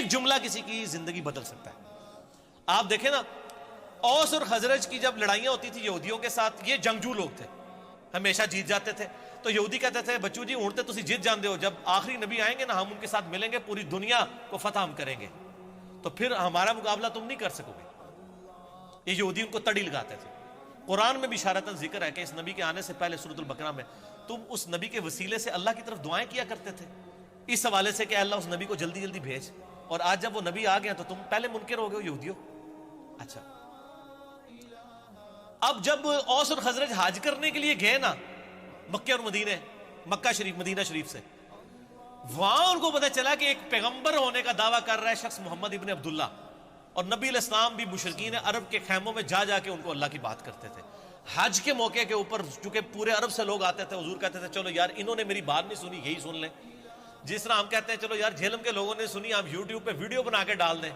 ایک جملہ کسی کی زندگی بدل سکتا ہے۔ آپ دیکھیں نا، اوس اور خزرج کی جب لڑائیاں ہوتی تھی یہودیوں کے ساتھ، یہ جنگجو لوگ تھے، ہمیشہ جیت جاتے تھے، تو یہودی کہتے تھے بچو جی اونٹتے تسی جیت جاندے ہو، جب آخری نبی آئیں گے نا ہم ان کے ساتھ ملیں گے، پوری دنیا کو فتح ہم کریں گے، تو پھر ہمارا مقابلہ تم نہیں کر سکو گے۔ یہ یہودی ان کو تڑی لگاتے تھے۔ قرآن میں بھی اشارتاً ذکر ہے کہ اس نبی کے آنے سے پہلے سورۃ البقرہ میں تم اس نبی کے وسیلے سے اللہ کی طرف دعائیں کیا کرتے تھے، اس حوالے سے کہ اللہ اس نبی کو جلدی جلدی بھیج، اور آج جب وہ نبی آ گیا تو تم پہلے منکر ہو گئے ہو یہودیوں۔ اچھا، اب جب اوس اور خزرج حج کرنے کے لیے گئے نا مکہ اور مدینے، مکہ شریف مدینہ شریف سے، وہاں ان کو پتہ چلا کہ ایک پیغمبر ہونے کا دعویٰ کر رہا ہے شخص محمد ابن عبداللہ، اور نبی علیہ السلام بھی مشرکین عرب کے خیموں میں جا جا کے ان کو اللہ کی بات کرتے تھے۔ حج کے موقع کے اوپر چونکہ پورے عرب سے لوگ آتے تھے، حضور کہتے تھے چلو یار انہوں نے میری بات نہیں سنی، یہی سن لیں۔ جس طرح ہم کہتے ہیں چلو یار جہلم کے لوگوں نے سنی، آپ یوٹیوب پہ ویڈیو بنا کے ڈال دیں،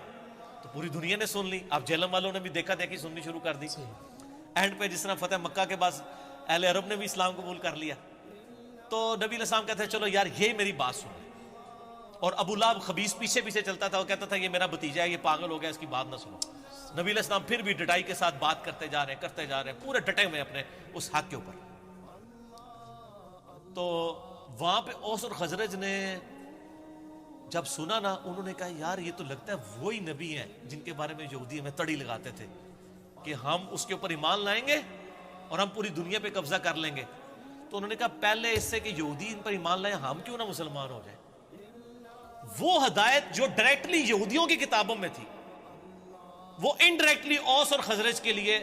تو پوری دنیا نے سن لی، آپ جہلم والوں نے بھی دیکھا دیکھی سننی شروع کر دی۔ اینڈ پہ جس طرح فتح مکہ کے بعد اہل عرب نے بھی اسلام قبول کر لیا، تو نبی علیہ السلام کہتے ہیں چلو یار یہ میری بات سنیں، اور ابو لہب خبیث پیچھے پیچھے چلتا تھا، وہ کہتا تھا یہ میرا بھتیجا ہے، یہ پاگل ہو گیا، اس کی بات نہ سنو۔ نبی علیہ السلام پھر بھی ڈٹائی کے ساتھ بات کرتے جا رہے ہیں کرتے جا رہے ہیں، پورے ڈٹے ہوئے اپنے اس حق کے اوپر۔ تو وہاں پہ اوس اور خزرج نے جب سنا نا، انہوں نے کہا یار یہ تو لگتا ہے وہی نبی ہیں جن کے بارے میں یہودی ہمیں تڑی لگاتے تھے کہ ہم اس کے اوپر ایمان لائیں گے اور ہم پوری دنیا پہ قبضہ کر لیں گے۔ تو انہوں نے کہا پہلے اس سے کہ یہودی ان پر ایمان لائیں، ہم کیوں نہ مسلمان ہو جائیں۔ وہ ہدایت جو ڈائریکٹلی یہودیوں کی کتابوں میں تھی، وہ انڈائریکٹلی اوس اور خزرج کے لیے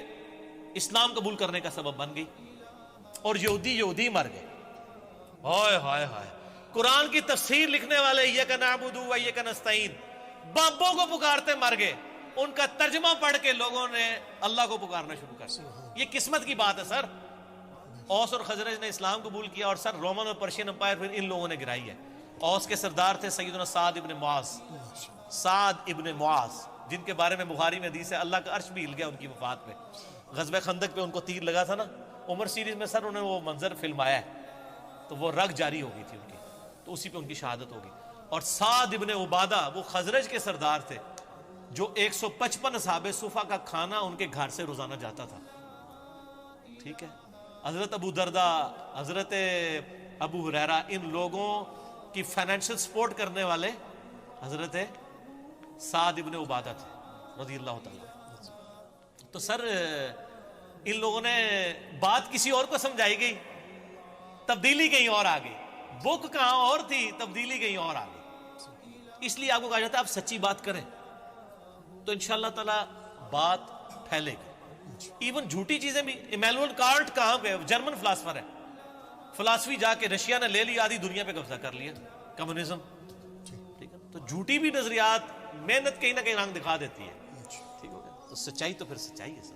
اسلام قبول کرنے کا سبب بن گئی، اور یہودی مر گئے۔ ہائے ہائے ہائے، قرآن کی تفسیر لکھنے والے ایاک نعبد و ایاک نستعین بابوں کو پکارتے مر گئے، ان کا ترجمہ پڑھ کے لوگوں نے اللہ کو پکارنا شروع کر دیا۔ یہ قسمت کی بات ہے سر۔ اوس اور خزرج نے اسلام قبول کیا، اور سر رومن اور پرشین امپائر پھر ان لوگوں نے گرائی ہے۔ اوس کے سردار تھے سیدنا سعد ابن معاذ، جن کے بارے میں بخاری میں حدیث ہے اللہ کا عرش بھی ہل گیا ان کی وفات پہ۔ غزوہ خندق پہ ان کو تیر لگا تھا نا، عمر سیریز میں سر انہوں نے وہ منظر فلمایا ہے، تو وہ رگ جاری ہو گئی تھی ان کی، تو اسی پہ ان کی شہادت ہوگی۔ اور سعد ابن عبادہ وہ خزرج کے سردار تھے، جو 155 اصحاب صفا کا کھانا ان کے گھر سے روزانہ جاتا تھا۔ ٹھیک ہے، حضرت ابو دردہ، حضرت ابو ہریرہ، ان لوگوں کی فائنینشل سپورٹ کرنے والے حضرت سعد ابن عبادہ تھے رضی اللہ تعالیٰ۔ تو سر ان لوگوں نے بات کسی اور کو سمجھائی گئی، تبدیلی کہیں اور آ گئی، بک کہاں اور تھی، تبدیلی کہیں اور آ گئی۔ اس لیے آپ کو کہا جاتا ہے آپ سچی بات کریں تو انشاءاللہ تعالیٰ بات پھیلے گی۔ ایون جھوٹی چیزیں بھی، ایمینوئل کانٹ کہاں گئے، جرمن فلاسفر ہے، فلاسفی جا کے رشیا نے لے لی، آدھی دنیا پہ قبضہ کر لیا، کمیونزم۔ ٹھیک ہے، تو جھوٹی بھی نظریات محنت کہیں نہ کہیں رنگ دکھا دیتی ہے۔ ٹھیک ہو گیا، تو سچائی تو پھر سچائی ہے سر۔